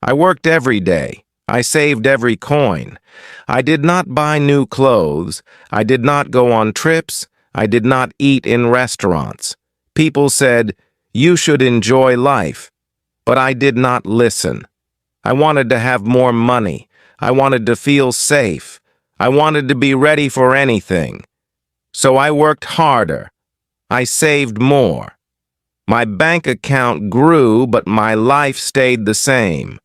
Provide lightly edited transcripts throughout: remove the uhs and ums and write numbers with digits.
I worked every day. I saved every coin. I did not buy new clothes. I did not go on trips. I did not eat in restaurants. People said, "You should enjoy life." But I did not listen. I wanted to have more money. I wanted to feel safe. I wanted to be ready for anything. So I worked harder. I saved more. My bank account grew, but my life stayed the same.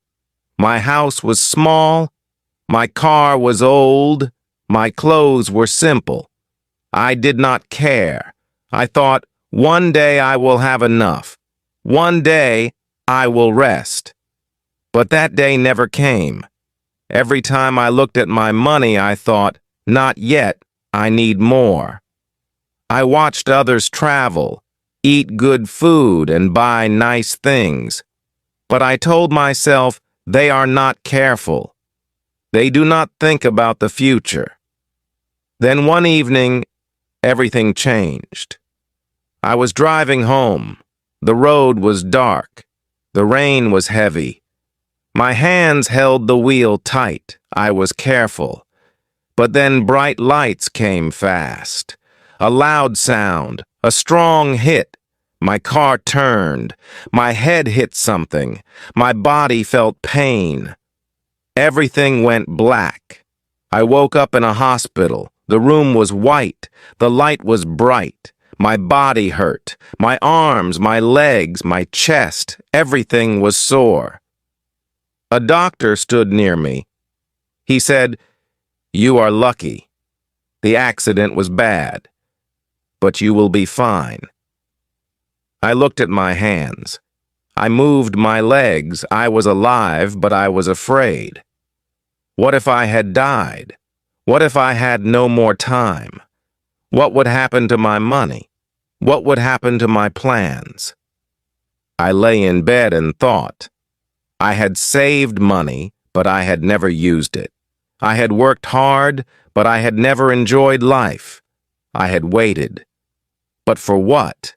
My house was small. My car was old. My clothes were simple. I did not care. I thought, one day I will have enough. One day I will rest. But that day never came. Every time I looked at my money, I thought, not yet, I need more. I watched others travel, eat good food, and buy nice things. But I told myself, they are not careful. They do not think about the future. Then one evening, everything changed. I was driving home. The road was dark. The rain was heavy. My hands held the wheel tight. I was careful. But then bright lights came fast. A loud sound, a strong hit. My car turned. My head hit something. My body felt pain. Everything went black. I woke up in a hospital. The room was white. The light was bright. My body hurt. My arms, my legs, my chest, everything was sore. A doctor stood near me. He said, "You are lucky. The accident was bad, but you will be fine." I looked at my hands. I moved my legs. I was alive, but I was afraid. What if I had died? What if I had no more time? What would happen to my money? What would happen to my plans? I lay in bed and thought. I had saved money, but I had never used it. I had worked hard, but I had never enjoyed life. I had waited. But for what?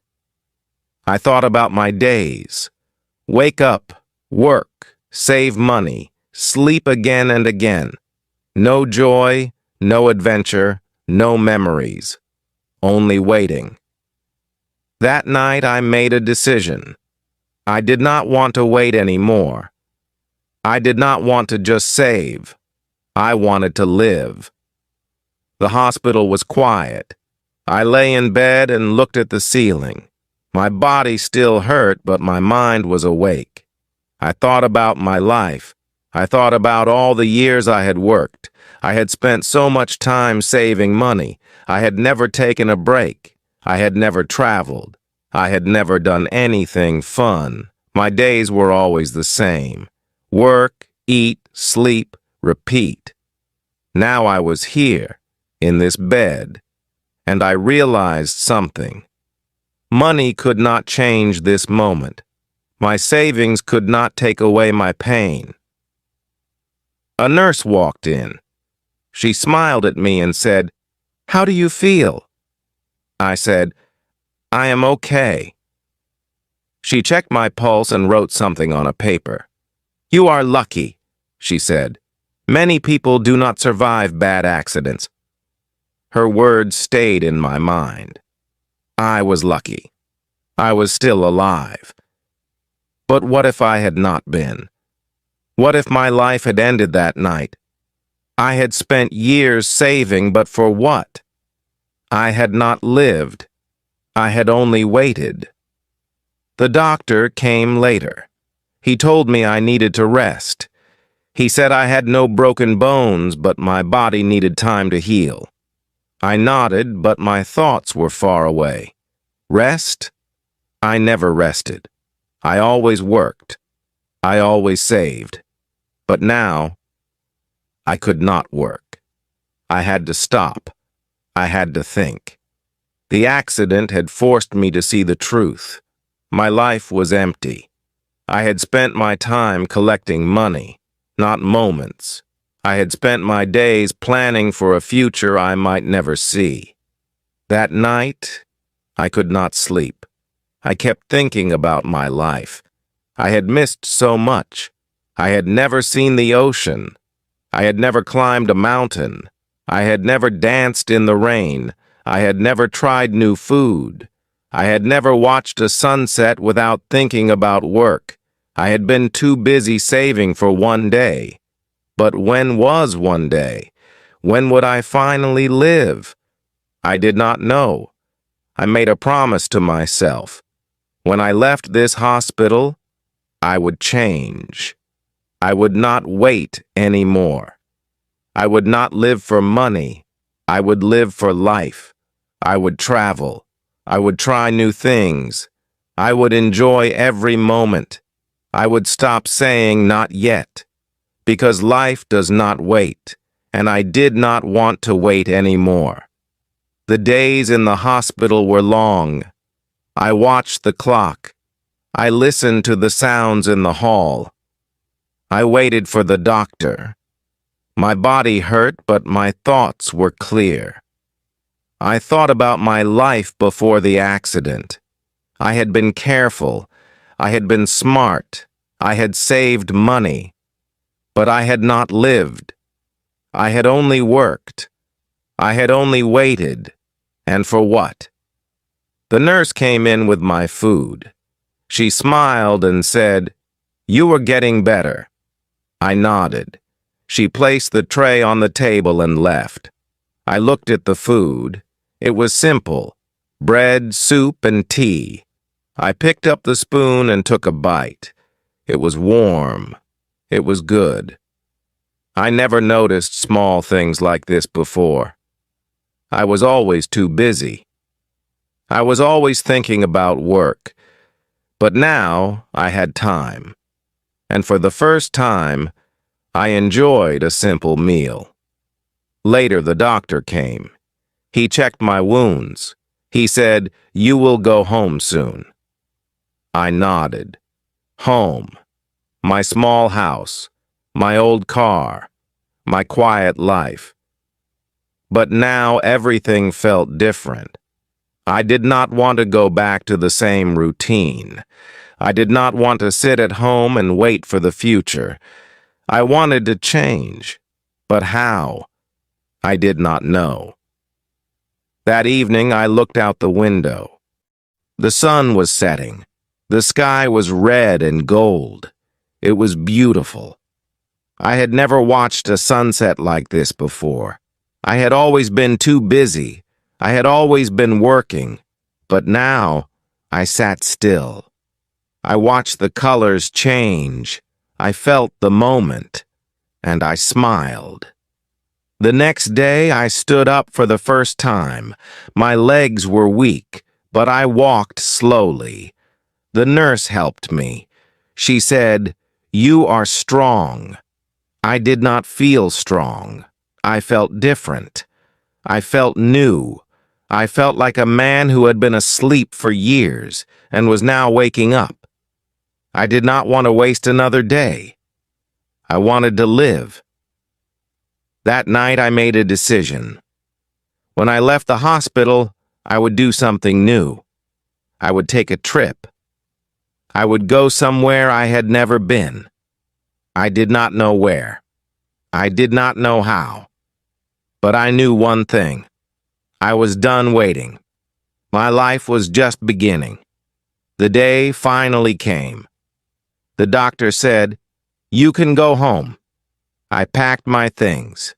I thought about my days. Wake up, work, save money, sleep again and again. No joy, no adventure, no memories. Only waiting. That night I made a decision. I did not want to wait anymore. I did not want to just save. I wanted to live. The hospital was quiet. I lay in bed and looked at the ceiling. My body still hurt, but my mind was awake. I thought about my life. I thought about all the years I had worked. I had spent so much time saving money. I had never taken a break. I had never traveled. I had never done anything fun. My days were always the same. Work, eat, sleep, repeat. Now I was here, in this bed, and I realized something. Money could not change this moment. My savings could not take away my pain. A nurse walked in. She smiled at me and said, "How do you feel?" I said, "I am okay." She checked my pulse and wrote something on a paper. "You are lucky," she said. "Many people do not survive bad accidents." Her words stayed in my mind. I was lucky. I was still alive. But what if I had not been? What if my life had ended that night? I had spent years saving, but for what? I had not lived. I had only waited. The doctor came later. He told me I needed to rest. He said I had no broken bones, but my body needed time to heal. I nodded, but my thoughts were far away. Rest? I never rested. I always worked. I always saved. But now, I could not work. I had to stop. I had to think. The accident had forced me to see the truth. My life was empty. I had spent my time collecting money, not moments. I had spent my days planning for a future I might never see. That night, I could not sleep. I kept thinking about my life. I had missed so much. I had never seen the ocean. I had never climbed a mountain. I had never danced in the rain. I had never tried new food. I had never watched a sunset without thinking about work. I had been too busy saving for one day. But when was one day? When would I finally live? I did not know. I made a promise to myself. When I left this hospital, I would change. I would not wait anymore. I would not live for money. I would live for life. I would travel. I would try new things. I would enjoy every moment. I would stop saying not yet, because life does not wait, and I did not want to wait anymore. The days in the hospital were long. I watched the clock. I listened to the sounds in the hall. I waited for the doctor. My body hurt, but my thoughts were clear. I thought about my life before the accident. I had been careful. I had been smart. I had saved money. But I had not lived. I had only worked. I had only waited. And for what? The nurse came in with my food. She smiled and said, "You are getting better." I nodded. She placed the tray on the table and left. I looked at the food. It was simple: bread, soup, and tea. I picked up the spoon and took a bite. It was warm. It was good. I never noticed small things like this before. I was always too busy. I was always thinking about work. But now I had time. And for the first time, I enjoyed a simple meal. Later, the doctor came. He checked my wounds. He said, "You will go home soon." I nodded. Home. My small house. My old car. My quiet life. But now everything felt different. I did not want to go back to the same routine. I did not want to sit at home and wait for the future. I wanted to change. But how? I did not know. That evening, I looked out the window. The sun was setting. The sky was red and gold. It was beautiful. I had never watched a sunset like this before. I had always been too busy. I had always been working. But now, I sat still. I watched the colors change. I felt the moment. And I smiled. The next day, I stood up for the first time. My legs were weak, but I walked slowly. The nurse helped me. She said, "You are strong." I did not feel strong. I felt different. I felt new. I felt like a man who had been asleep for years and was now waking up. I did not want to waste another day. I wanted to live. That night, I made a decision. When I left the hospital, I would do something new. I would take a trip. I would go somewhere I had never been. I did not know where. I did not know how. But I knew one thing. I was done waiting. My life was just beginning. The day finally came. The doctor said, "You can go home." I packed my things.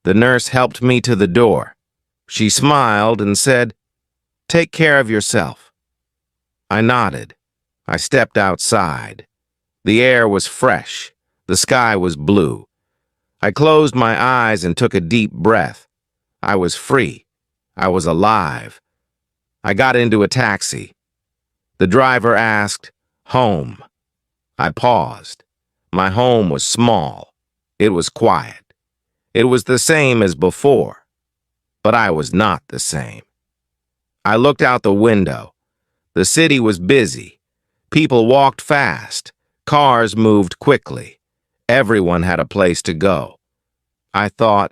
The nurse helped me to the door. She smiled and said, "Take care of yourself." I nodded. I stepped outside. The air was fresh. The sky was blue. I closed my eyes and took a deep breath. I was free. I was alive. I got into a taxi. The driver asked, "Home?" I paused. My home was small. It was quiet. It was the same as before. But I was not the same. I looked out the window. The city was busy. People walked fast. Cars moved quickly. Everyone had a place to go. I thought,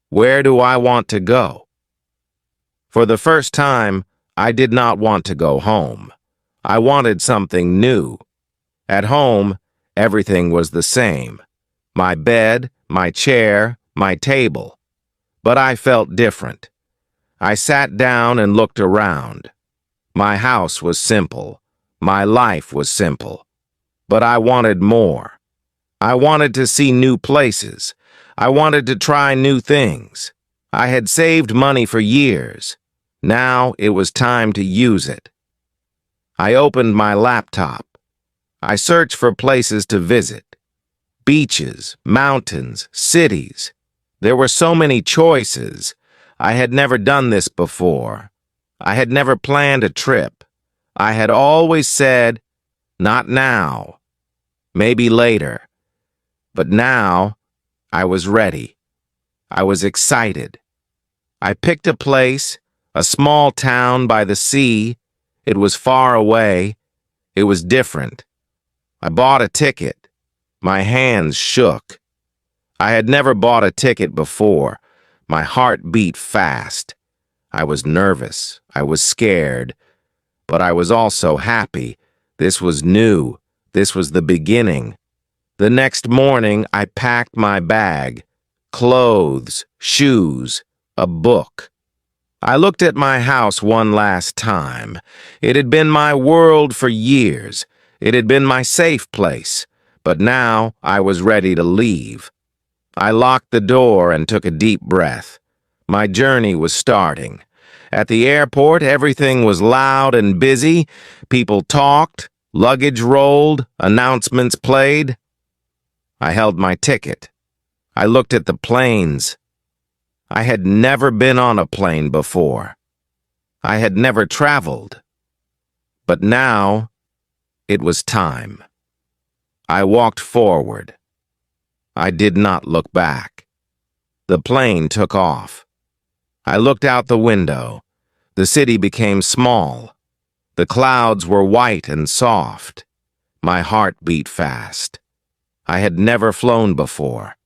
where do I want to go? For the first time, I did not want to go home. I wanted something new. At home, Everything was the same. My bed, my chair, my table. But I felt different. I sat down and looked around. My house was simple. My life was simple. But I wanted more. I wanted to see new places. I wanted to try new things. I had saved money for years. Now it was time to use it. I opened my laptop. I searched for places to visit. Beaches, mountains, cities. There were so many choices. I had never done this before. I had never planned a trip. I had always said, not now, maybe later. But now, I was ready. I was excited. I picked a place, a small town by the sea. It was far away. It was different. I bought a ticket. My hands shook. I had never bought a ticket before. My heart beat fast. I was nervous. I was scared. But I was also happy. This was new. This was the beginning. The next morning, I packed my bag. Clothes, shoes, a book. I looked at my house one last time. It had been my world for years. It had been my safe place. But now I was ready to leave. I locked the door and took a deep breath. My journey was starting. At the airport, everything was loud and busy. People talked, luggage rolled, announcements played. I held my ticket. I looked at the planes. I had never been on a plane before. I had never traveled. But now, it was time. I walked forward. I did not look back. The plane took off. I looked out the window. The city became small. The clouds were white and soft. My heart beat fast. I had never flown before.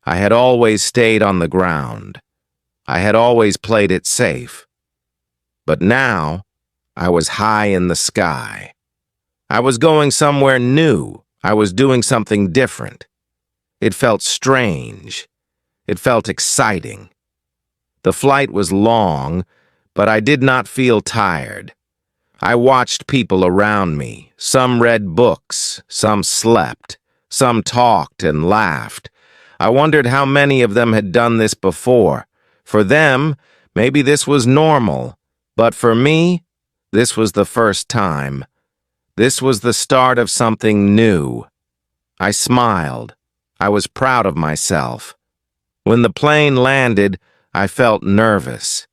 I had always stayed on the ground. I had always played it safe. But now, I was high in the sky. I was going somewhere new. I was doing something different. It felt strange. It felt exciting. The flight was long, but I did not feel tired. I watched people around me. Some read books, some slept, some talked and laughed. I wondered how many of them had done this before. For them, maybe this was normal, but for me, this was the first time. This was the start of something new. I smiled. I was proud of myself. When the plane landed, I felt nervous.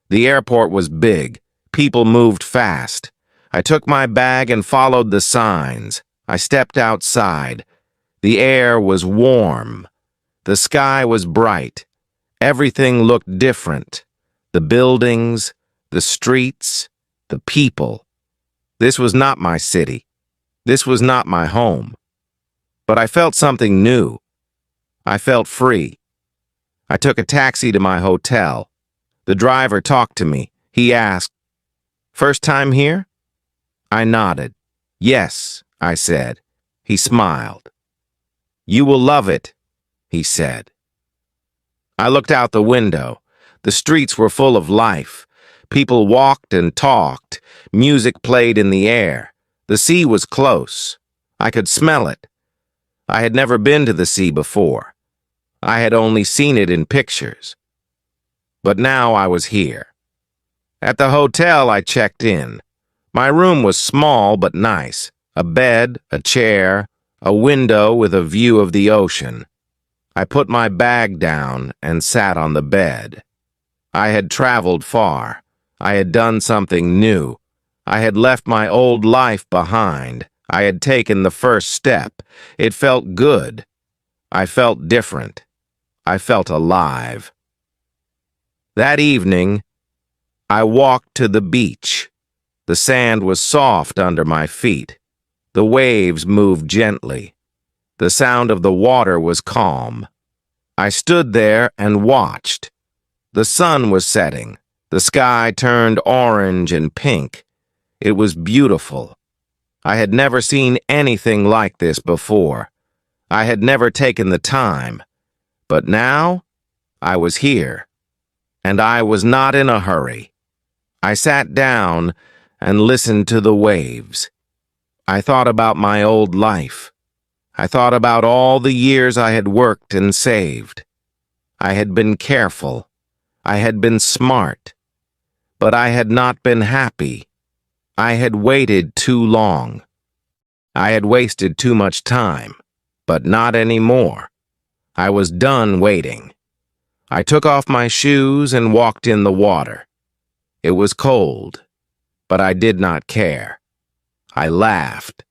The airport was big. People moved fast. I took my bag and followed the signs. I stepped outside. The air was warm. The sky was bright. Everything looked different. The buildings, the streets, the people. This was not my city. This was not my home. But I felt something new. I felt free. I took a taxi to my hotel. The driver talked to me. He asked, "First time here?" I nodded. "Yes," I said. He smiled. "You will love it," he said. I looked out the window. The streets were full of life. People walked and talked. Music played in the air. The sea was close. I could smell it. I had never been to the sea before. I had only seen it in pictures. But now I was here. At the hotel, I checked in. My room was small but nice. A bed, a chair, a window with a view of the ocean. I put my bag down and sat on the bed. I had traveled far. I had done something new. I had left my old life behind. I had taken the first step. It felt good. I felt different. I felt alive. That evening, I walked to the beach. The sand was soft under my feet. The waves moved gently. The sound of the water was calm. I stood there and watched. The sun was setting. The sky turned orange and pink. It was beautiful. I had never seen anything like this before. I had never taken the time. But now, I was here. And I was not in a hurry. I sat down and listened to the waves. I thought about my old life. I thought about all the years I had worked and saved. I had been careful. I had been smart. But I had not been happy. I had waited too long. I had wasted too much time, but not anymore. I was done waiting. I took off my shoes and walked in the water. It was cold, but I did not care. I laughed.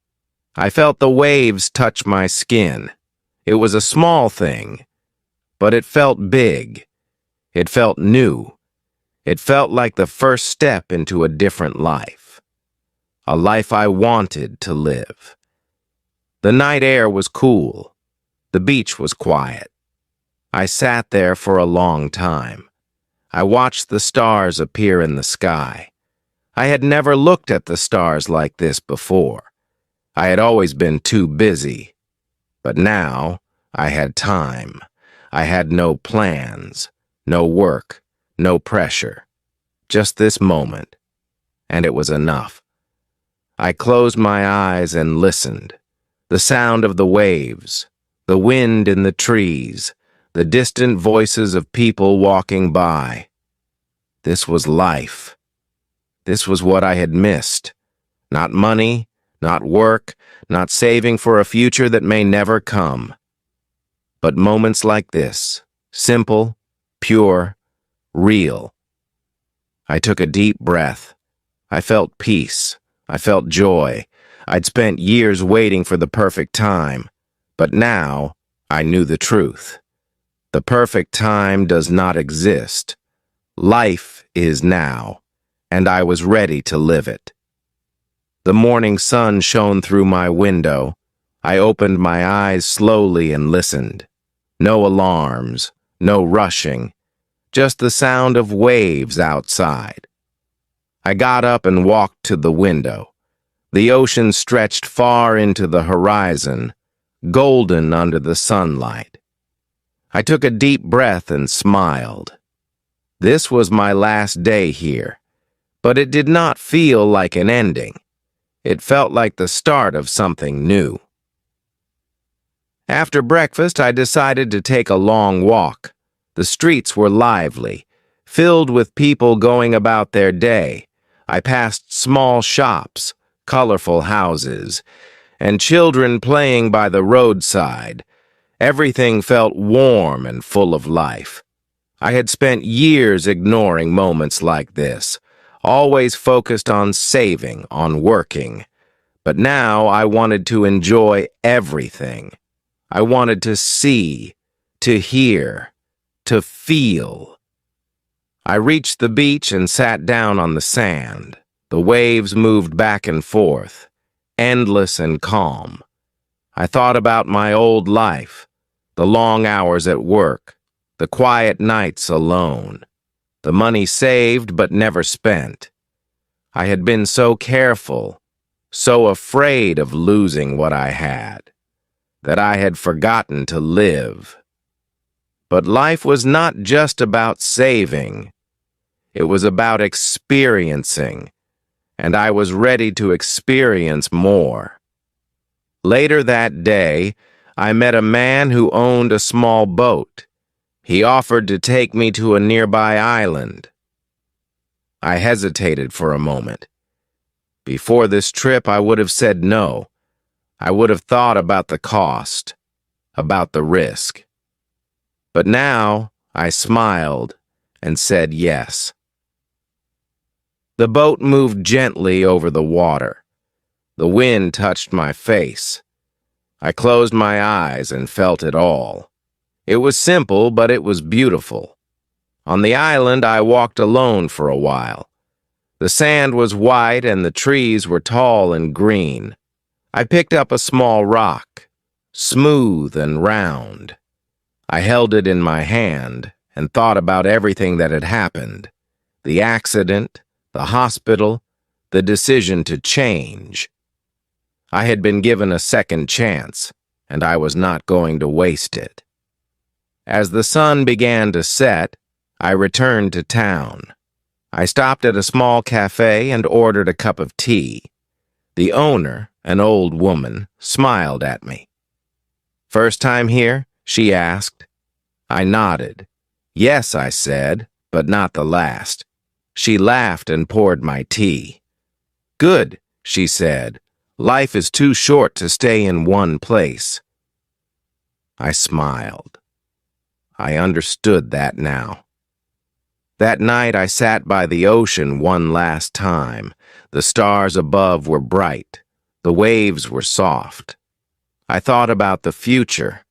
I felt the waves touch my skin. It was a small thing, but it felt big. It felt new. It felt like the first step into a different life. A life I wanted to live. The night air was cool. The beach was quiet. I sat there for a long time. I watched the stars appear in the sky. I had never looked at the stars like this before. I had always been too busy. But now, I had time. I had no plans, no work, no pressure. Just this moment. And it was enough. I closed my eyes and listened. The sound of the waves, the wind in the trees, the distant voices of people walking by. This was life. This was what I had missed. Not money, not work, not saving for a future that may never come. But moments like this, simple, pure, real. I took a deep breath. I felt peace. I felt joy. I'd spent years waiting for the perfect time. But now, I knew the truth. The perfect time does not exist. Life is now, and I was ready to live it. The morning sun shone through my window. I opened my eyes slowly and listened. No alarms, no rushing, just the sound of waves outside. I got up and walked to the window. The ocean stretched far into the horizon, golden under the sunlight. I took a deep breath and smiled. This was my last day here, but it did not feel like an ending. It felt like the start of something new. After breakfast, I decided to take a long walk. The streets were lively, filled with people going about their day. I passed small shops, colorful houses, and children playing by the roadside. Everything felt warm and full of life. I had spent years ignoring moments like this, always focused on saving, on working. But now I wanted to enjoy everything. I wanted to see, to hear, to feel. I reached the beach and sat down on the sand. The waves moved back and forth, endless and calm. I thought about my old life, the long hours at work, the quiet nights alone, the money saved but never spent. I had been so careful, so afraid of losing what I had, that I had forgotten to live. But life was not just about saving. It was about experiencing, and I was ready to experience more. Later that day, I met a man who owned a small boat. He offered to take me to a nearby island. I hesitated for a moment. Before this trip, I would have said no. I would have thought about the cost, about the risk. But now, I smiled and said yes. The boat moved gently over the water. The wind touched my face. I closed my eyes and felt it all. It was simple, but it was beautiful. On the island, I walked alone for a while. The sand was white and the trees were tall and green. I picked up a small rock, smooth and round. I held it in my hand and thought about everything that had happened. The accident, the hospital, the decision to change. I had been given a second chance, and I was not going to waste it. As the sun began to set, I returned to town. I stopped at a small cafe and ordered a cup of tea. The owner, an old woman, smiled at me. "First time here?" she asked. I nodded. "Yes," I said, "but not the last." She laughed and poured my tea. "Good," she said. "Life is too short to stay in one place." I smiled. I understood that now. That night I sat by the ocean one last time. The stars above were bright. The waves were soft. I thought about the future.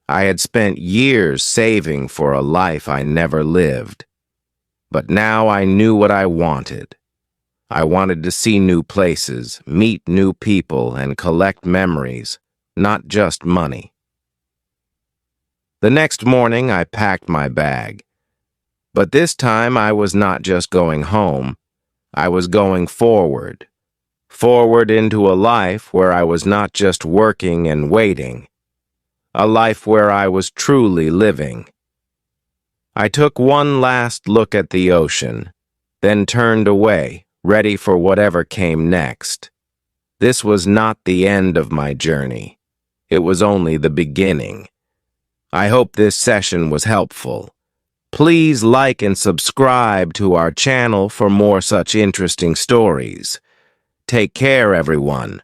I had spent years saving for a life I never lived. But now I knew what I wanted. I wanted to see new places, meet new people, and collect memories, not just money. The next morning I packed my bag. But this time I was not just going home. I was going forward. Forward into a life where I was not just working and waiting. A life where I was truly living. I took one last look at the ocean, then turned away, ready for whatever came next. This was not the end of my journey. It was only the beginning. I hope this session was helpful. Please like and subscribe to our channel for more such interesting stories. Take care, everyone.